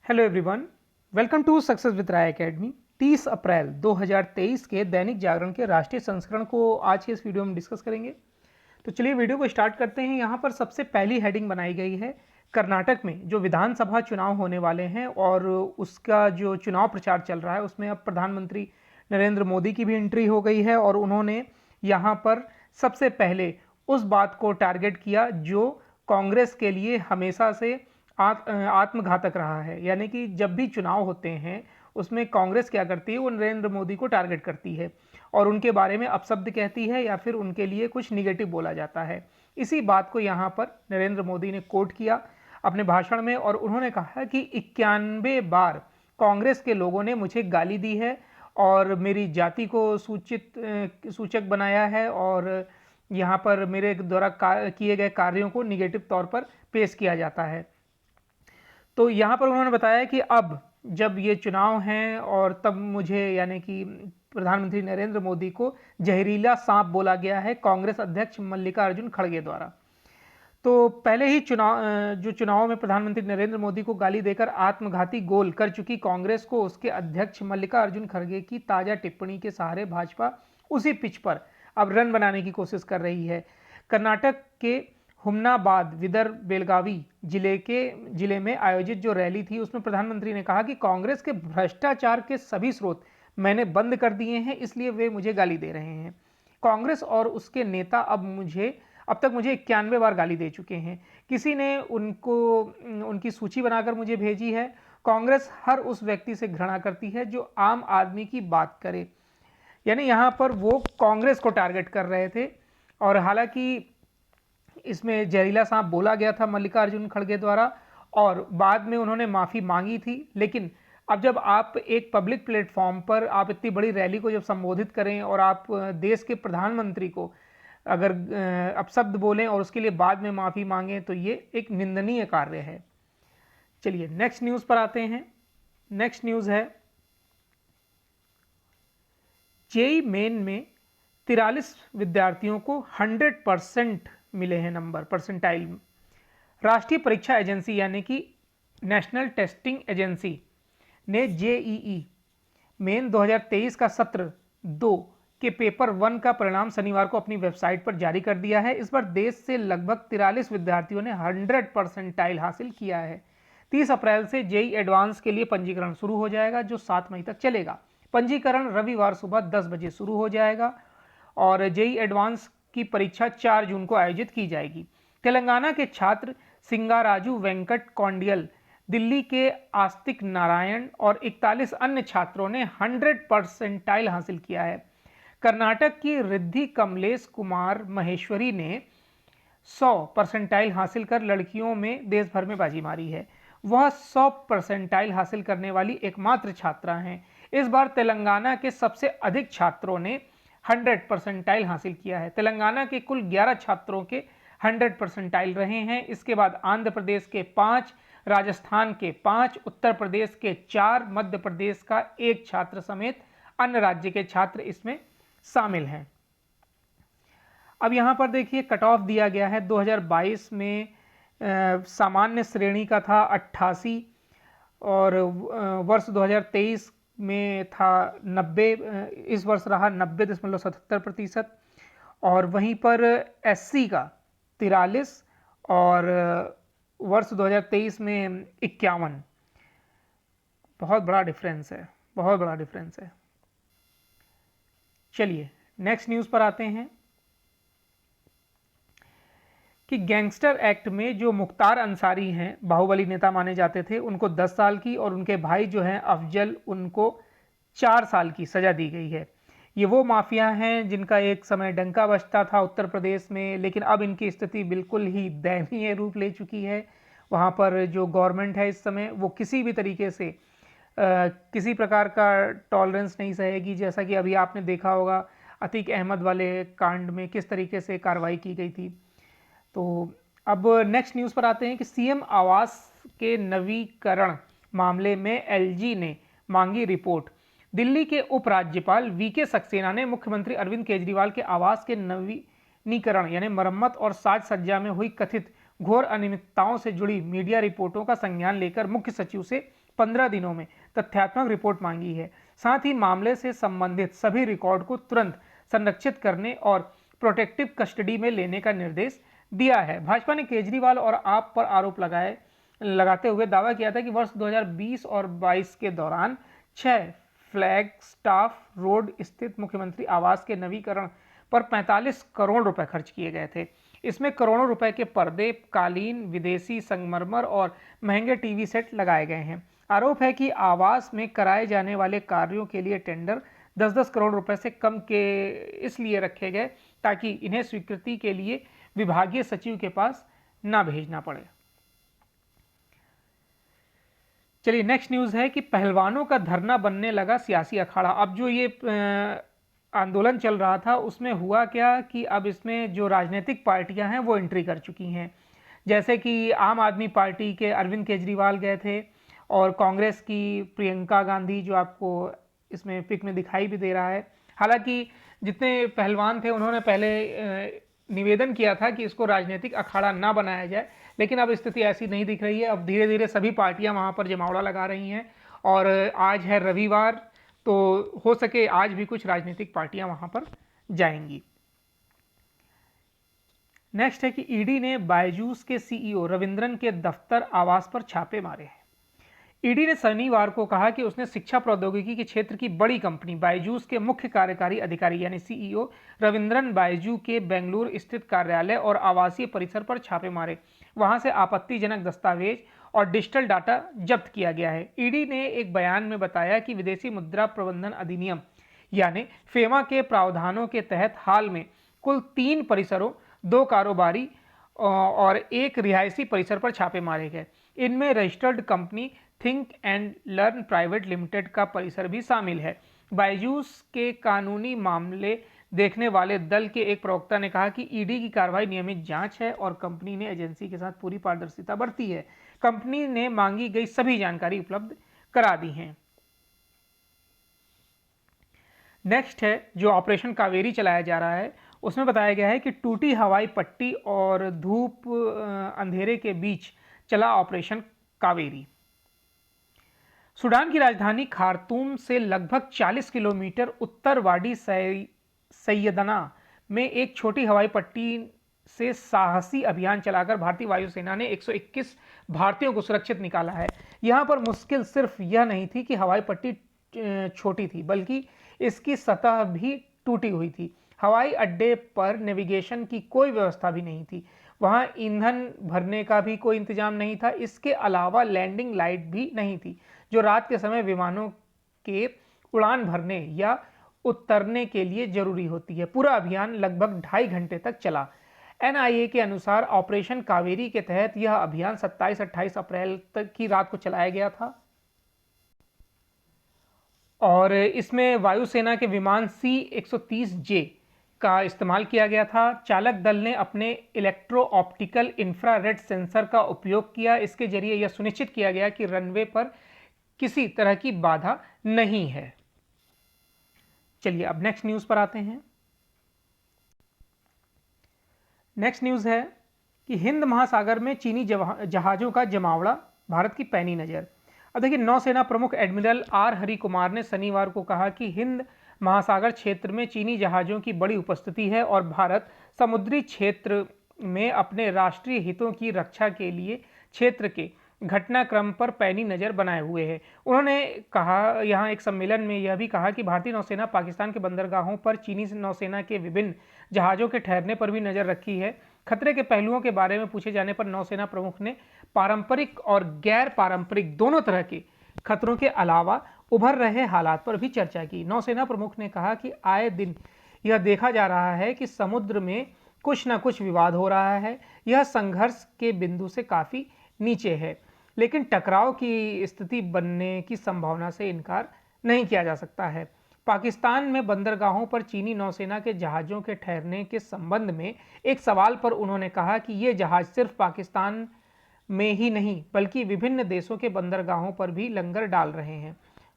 Hello everyone, welcome to success with Rai academy. 30 अप्रैल 2023 के दैनिक जागरण के राष्ट्रीय संस्करण को आज के इस वीडियो में डिस्कस करेंगे। तो चलिए वीडियो को स्टार्ट करते हैं। यहाँ पर सबसे पहली हेडिंग बनाई गई है कर्नाटक में जो विधानसभा चुनाव होने वाले हैं और उसका जो चुनाव प्रचार चल रहा है उसमें अब प्रधानमंत्री नरेंद्र मोदी की भी एंट्री हो गई है और उन्होंने यहाँ पर सबसे पहले उस बात को टारगेट किया जो कांग्रेस के लिए हमेशा से आत्मघातक रहा है। यानी कि जब भी चुनाव होते हैं उसमें कांग्रेस क्या करती है, वो नरेंद्र मोदी को टारगेट करती है और उनके बारे में अपशब्द कहती है या फिर उनके लिए कुछ निगेटिव बोला जाता है। इसी बात को यहाँ पर नरेंद्र मोदी ने कोट किया अपने भाषण में और उन्होंने कहा कि 91 बार कांग्रेस के लोगों ने मुझे गाली दी है और मेरी जाति को सूचक बनाया है और यहाँ पर मेरे द्वारा किए गए कार्यों को निगेटिव तौर पर पेश किया जाता है। तो यहाँ पर उन्होंने बताया कि अब जब ये चुनाव हैं और तब मुझे यानी कि प्रधानमंत्री नरेंद्र मोदी को जहरीला सांप बोला गया है कांग्रेस अध्यक्ष मल्लिकार्जुन खड़गे द्वारा। तो पहले ही चुनाव में प्रधानमंत्री नरेंद्र मोदी को गाली देकर आत्मघाती गोल कर चुकी कांग्रेस को उसके अध्यक्ष मल्लिकार्जुन खड़गे की ताजा टिप्पणी के सहारे भाजपा उसी पिच पर अब रन बनाने की कोशिश कर रही है। कर्नाटक के हुमनाबाद विदर्भ बेलगावी जिले में आयोजित जो रैली थी उसमें प्रधानमंत्री ने कहा कि कांग्रेस के भ्रष्टाचार के सभी स्रोत मैंने बंद कर दिए हैं, इसलिए वे मुझे गाली दे रहे हैं। कांग्रेस और उसके नेता अब तक मुझे 91 बार गाली दे चुके हैं। किसी ने उनकी सूची बनाकर मुझे भेजी है। कांग्रेस हर उस व्यक्ति से घृणा करती है जो आम आदमी की बात करे। यानी यहाँ पर वो कांग्रेस को टारगेट कर रहे थे और हालांकि इसमें जहरीला सांप बोला गया था मल्लिकार्जुन खड़गे द्वारा और बाद में उन्होंने माफ़ी मांगी थी। लेकिन अब जब आप एक पब्लिक प्लेटफॉर्म पर आप इतनी बड़ी रैली को जब संबोधित करें और आप देश के प्रधानमंत्री को अगर अपशब्द बोलें और उसके लिए बाद में माफ़ी मांगें तो ये एक निंदनीय कार्य है। चलिए नेक्स्ट न्यूज़ पर आते हैं। नेक्स्ट न्यूज़ है जेईई मेन में 43 विद्यार्थियों को 100% मिले हैं नंबर परसेंटाइल। राष्ट्रीय परीक्षा एजेंसी यानी कि नेशनल टेस्टिंग एजेंसी ने जेईई मेन 2023 का सत्र 2 के पेपर 1 का परिणाम शनिवार को अपनी वेबसाइट पर जारी कर दिया है। इस बार देश से लगभग 43 विद्यार्थियों ने 100% हासिल किया है। 30 अप्रैल से जेईई एडवांस के लिए पंजीकरण शुरू हो जाएगा जो 7 मई तक चलेगा। पंजीकरण रविवार सुबह 10 बजे शुरू हो जाएगा और जेईई एडवांस की परीक्षा 4 जून को आयोजित की जाएगी। तेलंगाना के छात्र सिंगाराजू वेंकट कौंडियल, दिल्ली के आस्तिक नारायण और 41 अन्य छात्रों ने 100% हासिल किया है। कर्नाटक की रिद्धि कमलेश कुमार महेश्वरी ने 100% हासिल कर लड़कियों में देश भर में बाजी मारी है। वह 100% हासिल करने वाली एकमात्र छात्रा हैं। इस बार तेलंगाना के सबसे अधिक छात्रों ने 100% हासिल किया है। तेलंगाना के कुल 11 छात्रों के 100% रहे हैं। इसके बाद आंध्र प्रदेश के 5, राजस्थान के 5, उत्तर प्रदेश के 4, मध्य प्रदेश का 1 छात्र समेत अन्य राज्य के छात्र इसमें शामिल हैं। अब यहाँ पर देखिए कट ऑफ दिया गया है। 2022 में सामान्य श्रेणी का था 88 और वर्ष 2023 में था 90, इस वर्ष रहा 90.77% और वहीं पर एससी का 43 और वर्ष 2023 में 51। बहुत बड़ा डिफरेंस है, बहुत बड़ा डिफरेंस है। चलिए नेक्स्ट न्यूज़ पर आते हैं कि गैंगस्टर एक्ट में जो मुख्तार अंसारी हैं, बाहुबली नेता माने जाते थे, उनको 10 साल की और उनके भाई जो हैं अफजल, उनको 4 साल की सज़ा दी गई है। ये वो माफिया हैं जिनका एक समय डंका बजता था उत्तर प्रदेश में, लेकिन अब इनकी स्थिति बिल्कुल ही दयनीय रूप ले चुकी है। वहाँ पर जो गवर्नमेंट है इस समय वो किसी भी तरीके से किसी प्रकार का टॉलरेंस नहीं सहेगी। जैसा कि अभी आपने देखा होगा अतीक अहमद वाले कांड में किस तरीके से कार्रवाई की गई थी। तो अब नेक्स्ट न्यूज़ पर आते हैं कि सीएम आवास के नवीकरण मामले में एलजी ने मांगी रिपोर्ट। दिल्ली के उपराज्यपाल वीके सक्सेना ने मुख्यमंत्री अरविंद केजरीवाल के आवास के नवीनीकरण यानी मरम्मत और साज सज्जा में हुई कथित घोर अनियमितताओं से जुड़ी मीडिया रिपोर्टों का संज्ञान लेकर मुख्य सचिव से 15 दिनों में तथ्यात्मक रिपोर्ट मांगी है। साथ ही मामले से संबंधित सभी रिकॉर्ड को तुरंत संरक्षित करने और प्रोटेक्टिव कस्टडी में लेने का निर्देश दिया है। भाजपा ने केजरीवाल और आप पर आरोप लगाते हुए दावा किया था कि वर्ष 2020 और 22 के दौरान 6 फ्लैगस्टाफ रोड स्थित मुख्यमंत्री आवास के नवीकरण पर 45 करोड़ रुपए खर्च किए गए थे। इसमें करोड़ों रुपए के पर्दे, कालीन, विदेशी संगमरमर और महंगे टीवी सेट लगाए गए हैं। आरोप है कि आवास में कराए जाने वाले कार्यों के लिए टेंडर 10-10 करोड़ रुपए से कम के इसलिए रखे गए ताकि इन्हें स्वीकृति के लिए विभागीय सचिव के पास ना भेजना पड़े। चलिए नेक्स्ट न्यूज़ है कि पहलवानों का धरना बनने लगा सियासी अखाड़ा। अब जो ये आंदोलन चल रहा था उसमें हुआ क्या कि अब इसमें जो राजनीतिक पार्टियां हैं वो एंट्री कर चुकी हैं। जैसे कि आम आदमी पार्टी के अरविंद केजरीवाल गए थे और कांग्रेस की प्रियंका गांधी जो आपको इसमें पिक में दिखाई भी दे रहा है। हालांकि जितने पहलवान थे उन्होंने पहले निवेदन किया था कि इसको राजनीतिक अखाड़ा ना बनाया जाए, लेकिन अब स्थिति ऐसी नहीं दिख रही है। अब धीरे धीरे सभी पार्टियां वहां पर जमावड़ा लगा रही हैं और आज है रविवार, तो हो सके आज भी कुछ राजनीतिक पार्टियां वहां पर जाएंगी। नेक्स्ट है कि ईडी ने बायजूस के सीईओ रविंद्रन के दफ्तर आवास पर छापे मारे हैं। ईडी ने शनिवार को कहा कि उसने शिक्षा प्रौद्योगिकी के क्षेत्र की बड़ी कंपनी बायजूस के मुख्य कार्यकारी अधिकारी यानी सीईओ रविंद्रन बायजू के बेंगलुरु स्थित कार्यालय और आवासीय परिसर पर छापे मारे। वहां से आपत्तिजनक दस्तावेज और डिजिटल डाटा जब्त किया गया है। ईडी ने एक बयान में बताया कि विदेशी मुद्रा प्रबंधन अधिनियम यानी फेमा के प्रावधानों के तहत हाल में कुल 3 परिसरों, 2 कारोबारी और 1 रिहायशी परिसर पर छापे मारे गए। इनमें registered company think and learn private limited का परिसर भी शामिल है। बायजूस के कानूनी मामले देखने वाले दल के एक प्रवक्ता ने कहा कि ईडी की कार्रवाई नियमित जांच है और कंपनी ने एजेंसी के साथ पूरी पारदर्शिता बरती है। कंपनी ने मांगी गई सभी जानकारी उपलब्ध करा दी है। नेक्स्ट है जो ऑपरेशन कावेरी चलाया जा रहा है, उसमें बताया गया है कि टूटी हवाई पट्टी और धूप अंधेरे के बीच चला ऑपरेशन कावेरी। सूडान की राजधानी खार्तूम से लगभग 40 किलोमीटर उत्तर वाडी सैयदना में एक छोटी हवाई पट्टी से साहसी अभियान चलाकर भारतीय वायुसेना ने 121 भारतीयों को सुरक्षित निकाला है। यहां पर मुश्किल सिर्फ यह नहीं थी कि हवाई पट्टी छोटी थी, बल्कि इसकी सतह भी टूटी हुई थी। हवाई अड्डे पर नेविगेशन की कोई व्यवस्था भी नहीं थी। वहां ईंधन भरने का भी कोई इंतजाम नहीं था। इसके अलावा लैंडिंग लाइट भी नहीं थी, जो रात के समय विमानों के उड़ान भरने या उतरने के लिए जरूरी होती है। पूरा अभियान लगभग 2.5 घंटे तक चला। एनआईए के अनुसार ऑपरेशन कावेरी के तहत यह अभियान 27-28 अप्रैल तक की रात को चलाया गया था और इसमें वायुसेना के विमान C-130J का इस्तेमाल किया गया था। चालक दल ने अपने इलेक्ट्रो ऑप्टिकल इंफ्रारेड सेंसर का उपयोग किया। इसके जरिए यह सुनिश्चित किया गया कि रनवे पर किसी तरह की बाधा नहीं है। चलिए अब नेक्स्ट न्यूज पर आते हैं। नेक्स्ट न्यूज है कि हिंद महासागर में चीनी जहाजों का जमावड़ा, भारत की पैनी नजर। अब देखिए, नौसेना प्रमुख एडमिरल आर हरि कुमार ने शनिवार को कहा कि हिंद महासागर क्षेत्र में चीनी जहाजों की बड़ी उपस्थिति है और भारत समुद्री क्षेत्र में अपने राष्ट्रीय हितों की रक्षा के लिए क्षेत्र के घटनाक्रम पर पैनी नज़र बनाए हुए है। उन्होंने कहा, यहाँ एक सम्मेलन में यह भी कहा कि भारतीय नौसेना पाकिस्तान के बंदरगाहों पर चीनी नौसेना के विभिन्न जहाज़ों के ठहरने पर भी नज़र रखी है। खतरे के पहलुओं के बारे में पूछे जाने पर नौसेना प्रमुख ने पारंपरिक और गैर पारंपरिक दोनों तरह के खतरों के अलावा उभर रहे हालात पर भी चर्चा की। नौसेना प्रमुख ने कहा कि आए दिन यह देखा जा रहा है कि समुद्र में कुछ न कुछ विवाद हो रहा है। यह संघर्ष के बिंदु से काफ़ी नीचे है, लेकिन टकराव की स्थिति बनने की संभावना से इनकार नहीं किया जा सकता है। पाकिस्तान में बंदरगाहों पर चीनी नौसेना के जहाज़ों के ठहरने के संबंध में एक सवाल पर उन्होंने कहा कि ये जहाज़ सिर्फ पाकिस्तान में ही नहीं बल्कि विभिन्न देशों के बंदरगाहों पर भी लंगर डाल रहे हैं।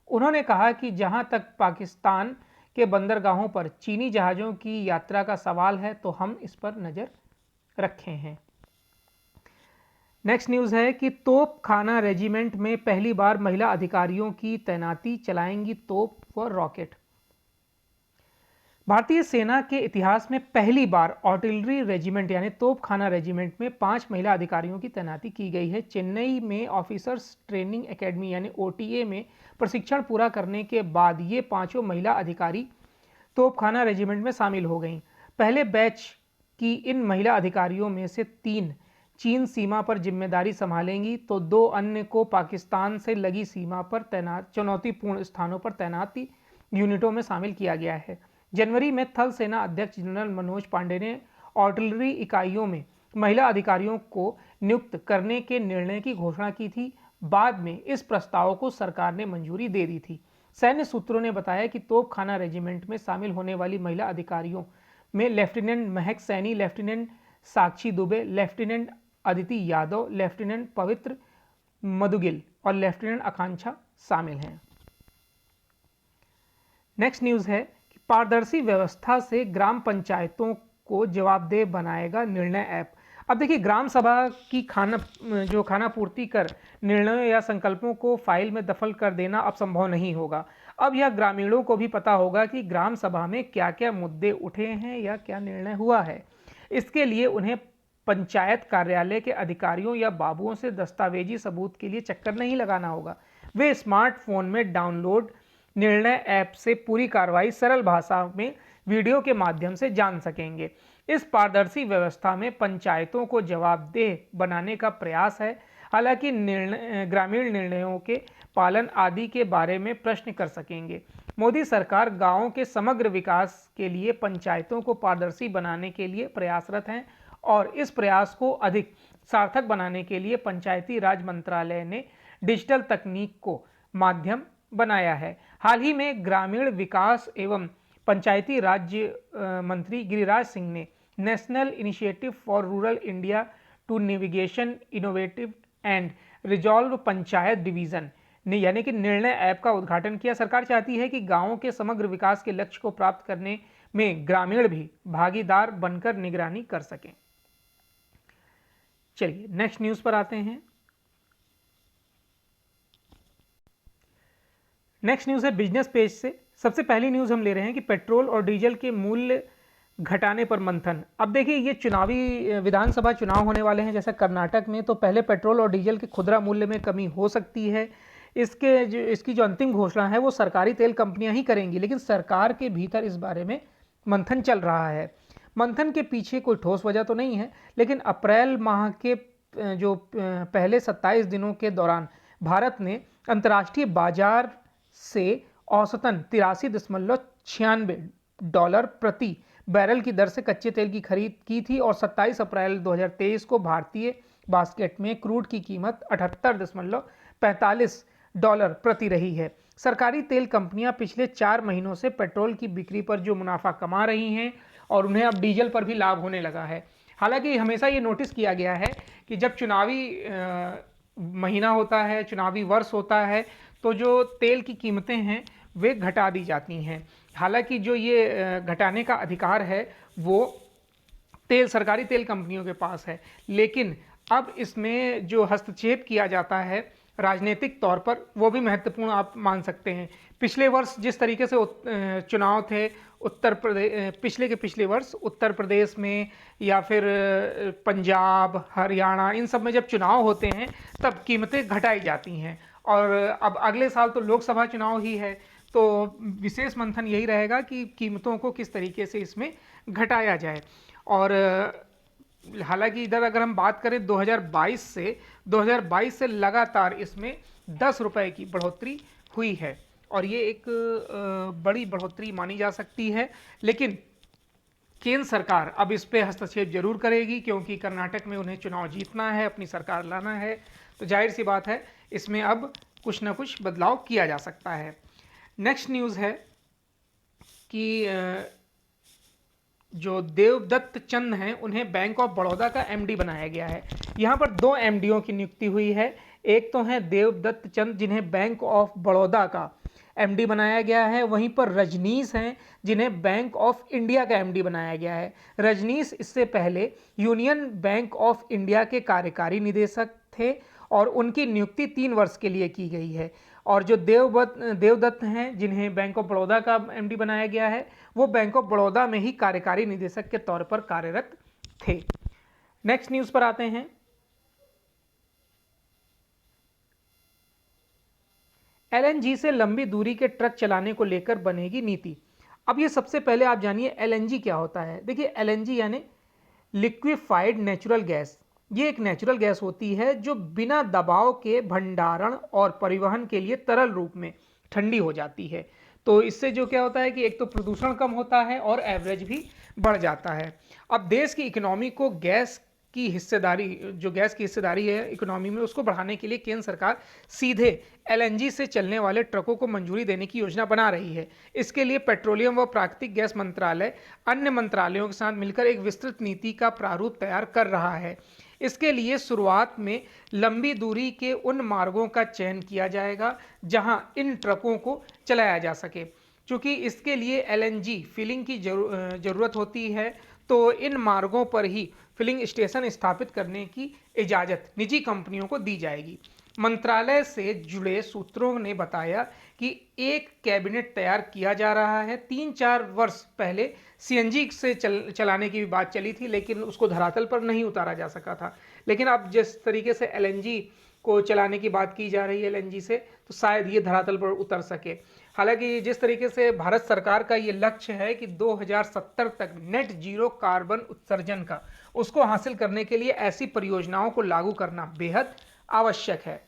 उन्होंने कहा कि जहां तक पाकिस्तान के बंदरगाहों पर चीनी जहाज़ों की यात्रा का सवाल है तो हम इस पर नज़र रखे हैं। नेक्स्ट न्यूज़ है कि तोप खाना रेजिमेंट में पहली बार महिला अधिकारियों की तैनाती, चलाएंगी तोप व रॉकेट। भारतीय सेना के इतिहास में पहली बार आर्टिलरी रेजिमेंट यानी तोपखाना रेजिमेंट में 5 महिला अधिकारियों की तैनाती की गई है। चेन्नई में ऑफिसर्स ट्रेनिंग एकेडमी यानी ओटीए में प्रशिक्षण पूरा करने के बाद ये पांचों महिला अधिकारी तोपखाना रेजिमेंट में शामिल हो गईं। पहले बैच की इन महिला अधिकारियों में से 3 चीन सीमा पर जिम्मेदारी संभालेंगी तो 2 अन्य को पाकिस्तान से लगी सीमा पर तैनात चुनौतीपूर्ण स्थानों पर तैनाती यूनिटों में शामिल किया गया है। जनवरी में थल सेना अध्यक्ष जनरल मनोज पांडे ने आर्टिलरी इकाइयों में महिला अधिकारियों को नियुक्त करने के निर्णय की घोषणा की थी। बाद में इस प्रस्ताव को सरकार ने मंजूरी दे दी थी। सैन्य सूत्रों ने बताया कि तोपखाना रेजिमेंट में शामिल होने वाली महिला अधिकारियों में लेफ्टिनेंट महक सैनी, लेफ्टिनेंट साक्षी दुबे, लेफ्टिनेंट अदिति यादव, लेफ्टिनेंट पवित्र मदुगिल और लेफ्टिनेंट आकांक्षा शामिल हैं। नेक्स्ट न्यूज़ है कि पारदर्शी व्यवस्था से ग्राम पंचायतों को जवाबदेह बनाएगा निर्णय ऐप। अब देखिए, ग्राम सभा की खाना पूर्ति कर निर्णयों या संकल्पों को फाइल में दफल कर देना अब संभव नहीं होगा। अब यह ग्रामीणों को भी पता होगा कि ग्राम सभा में क्या क्या मुद्दे उठे हैं या क्या निर्णय हुआ है। इसके लिए उन्हें पंचायत कार्यालय के अधिकारियों या बाबुओं से दस्तावेजी सबूत के लिए चक्कर नहीं लगाना होगा। वे स्मार्टफोन में डाउनलोड निर्णय ऐप से पूरी कार्रवाई सरल भाषा में वीडियो के माध्यम से जान सकेंगे। इस पारदर्शी व्यवस्था में पंचायतों को जवाबदेह बनाने का प्रयास है। हालांकि ग्रामीण निर्णयों के पालन आदि के बारे में प्रश्न कर सकेंगे। मोदी सरकार गांवों के समग्र विकास के लिए पंचायतों को पारदर्शी बनाने के लिए प्रयासरत हैं और इस प्रयास को अधिक सार्थक बनाने के लिए पंचायती राज मंत्रालय ने डिजिटल तकनीक को माध्यम बनाया है। हाल ही में ग्रामीण विकास एवं पंचायती राज्य मंत्री गिरिराज सिंह ने national initiative for rural India to navigation innovative and resolve panchayat division ने यानी कि निर्णय ऐप का उद्घाटन किया। सरकार चाहती है कि गांवों के समग्र विकास के लक्ष्य को प्राप्त करने में ग्रामीण भी भागीदार बनकर निगरानी कर सकें। चलिए नेक्स्ट न्यूज़ पर आते हैं। नेक्स्ट न्यूज़ है बिजनेस पेज से। सबसे पहली न्यूज़ हम ले रहे हैं कि पेट्रोल और डीजल के मूल्य घटाने पर मंथन। अब देखिए, ये चुनावी विधानसभा चुनाव होने वाले हैं जैसे कर्नाटक में, तो पहले पेट्रोल और डीजल के खुदरा मूल्य में कमी हो सकती है। इसकी जो अंतिम घोषणा है वो सरकारी तेल कंपनियां ही करेंगी, लेकिन सरकार के भीतर इस बारे में मंथन चल रहा है। मंथन के पीछे कोई ठोस वजह तो नहीं है, लेकिन अप्रैल माह के जो पहले 27 दिनों के दौरान भारत ने अंतर्राष्ट्रीय बाजार से औसतन $83.96 प्रति बैरल की दर से कच्चे तेल की खरीद की थी और 27 अप्रैल 2023 को भारतीय बास्केट में क्रूड की कीमत $78.45 प्रति रही है। सरकारी तेल कंपनियां पिछले 4 महीनों से पेट्रोल की बिक्री पर जो मुनाफा कमा रही हैं और उन्हें अब डीजल पर भी लाभ होने लगा है। हालांकि हमेशा ये नोटिस किया गया है कि जब चुनावी महीना होता है, चुनावी वर्ष होता है, तो जो तेल की कीमतें हैं वे घटा दी जाती हैं। हालांकि जो ये घटाने का अधिकार है वो सरकारी तेल कंपनियों के पास है, लेकिन अब इसमें जो हस्तक्षेप किया जाता है राजनीतिक तौर पर वो भी महत्वपूर्ण आप मान सकते हैं। पिछले वर्ष जिस तरीके से चुनाव थे पिछले वर्ष उत्तर प्रदेश में या फिर पंजाब, हरियाणा, इन सब में जब चुनाव होते हैं तब कीमतें घटाई जाती हैं और अब अगले साल तो लोकसभा चुनाव ही है, तो विशेष मंथन यही रहेगा कि कीमतों को किस तरीके से इसमें घटाया जाए। और हालांकि इधर अगर हम बात करें 2022 से लगातार इसमें 10 रुपए की बढ़ोतरी हुई है और ये एक बड़ी बढ़ोतरी मानी जा सकती है। लेकिन केंद्र सरकार अब इस पे हस्तक्षेप जरूर करेगी क्योंकि कर्नाटक में उन्हें चुनाव जीतना है, अपनी सरकार लाना है, तो जाहिर सी बात है इसमें अब कुछ ना कुछ बदलाव किया जा सकता है। नेक्स्ट न्यूज़ है कि जो देवदत्त चंद हैं उन्हें बैंक ऑफ बड़ौदा का एमडी बनाया गया है। यहाँ पर 2 एमडीओ की नियुक्ति हुई है। एक तो हैं देवदत्त चंद जिन्हें बैंक ऑफ बड़ौदा का एमडी बनाया गया है। वहीं पर रजनीश हैं जिन्हें बैंक ऑफ इंडिया का एमडी बनाया गया है। रजनीश इससे पहले यूनियन बैंक ऑफ इंडिया के कार्यकारी निदेशक थे और उनकी नियुक्ति 3 वर्ष के लिए की गई है। और जो देवदत्त हैं जिन्हें बैंक ऑफ बड़ौदा का एमडी बनाया गया है, वो बैंक ऑफ बड़ौदा में ही कार्यकारी निदेशक के तौर पर कार्यरत थे। नेक्स्ट न्यूज़ पर आते हैं। एलएनजी से लंबी दूरी के ट्रक चलाने को लेकर बनेगी नीति। अब ये सबसे पहले आप जानिए एलएनजी क्या होता है। देखिए एलएनजी यानी लिक्विफाइड नेचुरल गैस। ये एक नेचुरल गैस होती है जो बिना दबाव के भंडारण और परिवहन के लिए तरल रूप में ठंडी हो जाती है। तो इससे जो क्या होता है कि एक तो प्रदूषण कम होता है और एवरेज भी बढ़ जाता है। अब देश की इकोनॉमी को गैस की हिस्सेदारी है इकोनॉमी में, उसको बढ़ाने के लिए केंद्र सरकार सीधे एलएनजी से चलने वाले ट्रकों को मंजूरी देने की योजना बना रही है। इसके लिए पेट्रोलियम व प्राकृतिक गैस मंत्रालय अन्य मंत्रालयों के साथ मिलकर एक विस्तृत नीति का प्रारूप तैयार कर रहा है। इसके लिए शुरुआत में लंबी दूरी के उन मार्गों का चयन किया जाएगा जहां इन ट्रकों को चलाया जा सके। क्योंकि इसके लिए एलएनजी फिलिंग की जरूरत होती है, तो इन मार्गों पर ही फिलिंग स्टेशन स्थापित करने की इजाज़त निजी कंपनियों को दी जाएगी। मंत्रालय से जुड़े सूत्रों ने बताया कि एक कैबिनेट तैयार किया जा रहा है। 3-4 वर्ष पहले सीएनजी से चलाने की भी बात चली थी, लेकिन उसको धरातल पर नहीं उतारा जा सका था। लेकिन अब जिस तरीके से एलएनजी को चलाने की बात की जा रही है एलएनजी से, तो शायद ये धरातल पर उतर सके। हालांकि जिस तरीके से भारत सरकार का ये लक्ष्य है कि 2070 तक नेट जीरो कार्बन उत्सर्जन का, उसको हासिल करने के लिए ऐसी परियोजनाओं को लागू करना बेहद आवश्यक है।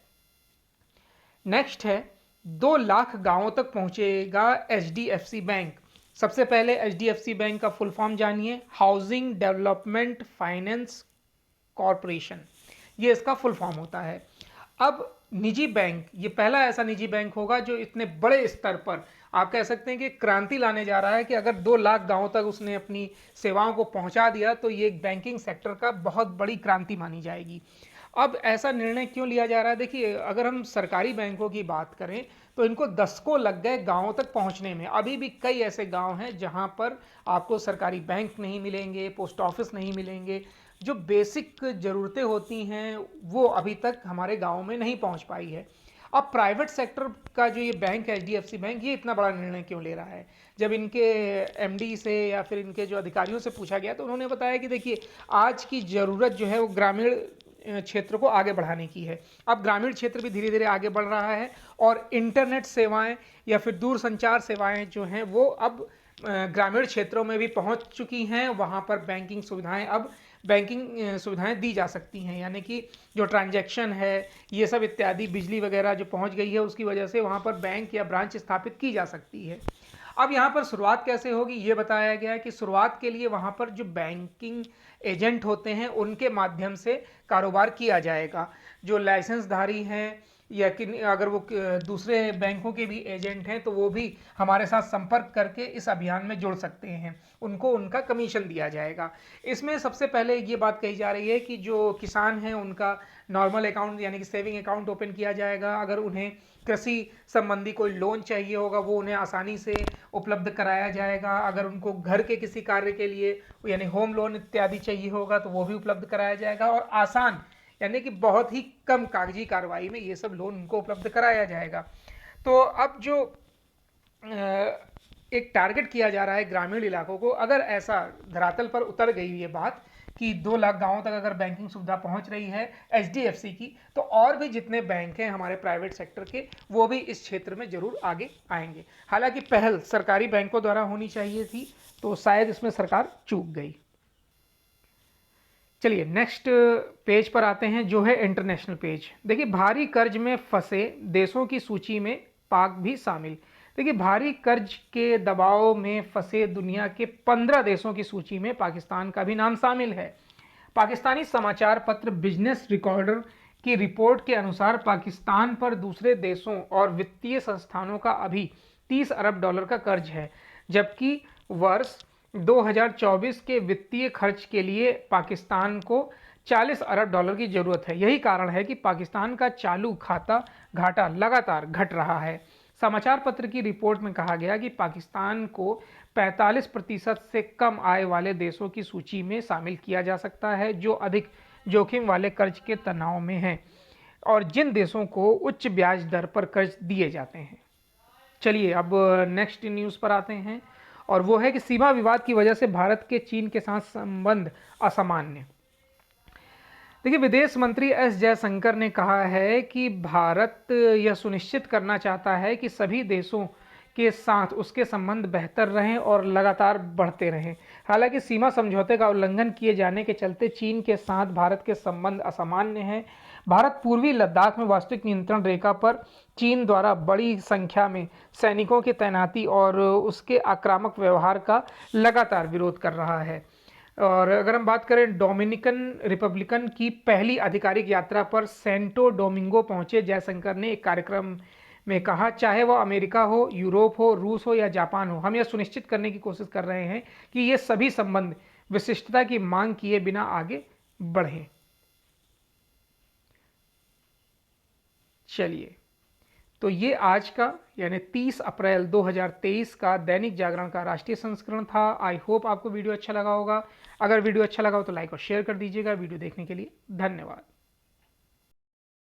नेक्स्ट है 2 लाख गांवों तक पहुंचेगा एचडीएफसी बैंक। सबसे पहले एचडीएफसी बैंक का फुल फॉर्म जानिए, हाउसिंग डेवलपमेंट फाइनेंस कॉरपोरेशन, ये इसका फुल फॉर्म होता है। अब निजी बैंक, ये पहला ऐसा निजी बैंक होगा जो इतने बड़े स्तर पर आप कह सकते हैं कि क्रांति लाने जा रहा है कि अगर 2 लाख गांवों तक उसने अपनी सेवाओं को पहुंचा दिया तो ये बैंकिंग सेक्टर का बहुत बड़ी क्रांति मानी जाएगी। अब ऐसा निर्णय क्यों लिया जा रहा है? देखिए अगर हम सरकारी बैंकों की बात करें तो इनको दशकों लग गए गांवों तक पहुंचने में। अभी भी कई ऐसे गांव हैं जहां पर आपको सरकारी बैंक नहीं मिलेंगे, पोस्ट ऑफिस नहीं मिलेंगे। जो बेसिक ज़रूरतें होती हैं वो अभी तक हमारे गाँव में नहीं पहुँच पाई है। अब प्राइवेट सेक्टर का जो ये बैंक है एचडीएफसी बैंक, ये इतना बड़ा निर्णय क्यों ले रहा है? जब इनके एमडी से या फिर इनके जो अधिकारियों से पूछा गया तो उन्होंने बताया कि देखिए आज की ज़रूरत जो है वो ग्रामीण क्षेत्र को आगे बढ़ाने की है। अब ग्रामीण क्षेत्र भी धीरे धीरे आगे बढ़ रहा है और इंटरनेट सेवाएं या फिर दूरसंचार सेवाएं जो हैं वो अब ग्रामीण क्षेत्रों में भी पहुंच चुकी हैं। वहां पर बैंकिंग सुविधाएं दी जा सकती हैं, यानी कि जो ट्रांजैक्शन है ये सब इत्यादि, बिजली वगैरह जो पहुंच गई है उसकी वजह से वहां पर बैंक या ब्रांच स्थापित की जा सकती है। अब यहाँ पर शुरुआत कैसे होगी ये बताया गया है कि शुरुआत के लिए वहाँ पर जो बैंकिंग एजेंट होते हैं उनके माध्यम से कारोबार किया जाएगा। जो लाइसेंसधारी हैं या कि अगर वो दूसरे बैंकों के भी एजेंट हैं तो वो भी हमारे साथ संपर्क करके इस अभियान में जुड़ सकते हैं, उनको उनका कमीशन दिया जाएगा। इसमें सबसे पहले ये बात कही जा रही है कि जो किसान हैं उनका नॉर्मल अकाउंट यानी कि सेविंग अकाउंट ओपन किया जाएगा। अगर उन्हें कृषि संबंधी कोई लोन चाहिए होगा वो उन्हें आसानी से उपलब्ध कराया जाएगा। अगर उनको घर के किसी कार्य के लिए यानी होम लोन इत्यादि चाहिए होगा तो वो भी उपलब्ध कराया जाएगा और आसान यानी कि बहुत ही कम कागजी कार्रवाई में ये सब लोन उनको उपलब्ध कराया जाएगा। तो अब जो एक टारगेट किया जा रहा है ग्रामीण इलाकों को, अगर ऐसा धरातल पर उतर गई ये बात कि 2 लाख गांवों तक अगर बैंकिंग सुविधा पहुंच रही है एचडीएफसी की, तो और भी जितने बैंक हैं हमारे प्राइवेट सेक्टर के वो भी इस क्षेत्र में जरूर आगे आएंगे। हालांकि पहल सरकारी बैंकों द्वारा होनी चाहिए थी तो शायद इसमें सरकार चूक गई। चलिए नेक्स्ट पेज पर आते हैं जो है इंटरनेशनल पेज। देखिए भारी कर्ज में फंसे देशों की सूची में पाक भी शामिल। देखिए भारी कर्ज के दबाव में फंसे दुनिया के 15 देशों की सूची में पाकिस्तान का भी नाम शामिल है। पाकिस्तानी समाचार पत्र बिजनेस रिकॉर्डर की रिपोर्ट के अनुसार पाकिस्तान पर दूसरे देशों और वित्तीय संस्थानों का अभी 30 अरब डॉलर का कर्ज है, जबकि वर्ष 2024 के वित्तीय खर्च के लिए पाकिस्तान को 40 अरब डॉलर की जरूरत है। यही कारण है कि पाकिस्तान का चालू खाता घाटा लगातार घट रहा है। समाचार पत्र की रिपोर्ट में कहा गया कि पाकिस्तान को 45% से कम आय वाले देशों की सूची में शामिल किया जा सकता है जो अधिक जोखिम वाले कर्ज के तनाव में हैं और जिन देशों को उच्च ब्याज दर पर कर्ज दिए जाते हैं। चलिए अब नेक्स्ट न्यूज़ पर आते हैं और वो है कि सीमा विवाद की वजह से भारत के चीन के साथ संबंध असामान्य। देखिए, विदेश मंत्री एस जयशंकर ने कहा है कि भारत यह सुनिश्चित करना चाहता है कि सभी देशों के साथ उसके संबंध बेहतर रहें और लगातार बढ़ते रहें। हालांकि सीमा समझौते का उल्लंघन किए जाने के चलते चीन के साथ भारत के संबंध असामान्य हैं। भारत पूर्वी लद्दाख में वास्तविक नियंत्रण रेखा पर चीन द्वारा बड़ी संख्या में सैनिकों की तैनाती और उसके आक्रामक व्यवहार का लगातार विरोध कर रहा है। और अगर हम बात करें डोमिनिकन रिपब्लिकन की पहली आधिकारिक यात्रा पर सेंटो डोमिंगो पहुंचे जयशंकर ने एक कार्यक्रम में कहा, चाहे वह अमेरिका हो, यूरोप हो, रूस हो या जापान हो, हम यह सुनिश्चित करने की कोशिश कर रहे हैं कि ये सभी संबंध विशिष्टता की मांग किए बिना आगे बढ़ें। चलिए, तो ये आज का यानी 30 अप्रैल 2023 का दैनिक जागरण का राष्ट्रीय संस्करण था। आई होप आपको वीडियो अच्छा लगा होगा। अगर वीडियो अच्छा लगा हो तो लाइक और शेयर कर दीजिएगा। वीडियो देखने के लिए धन्यवाद।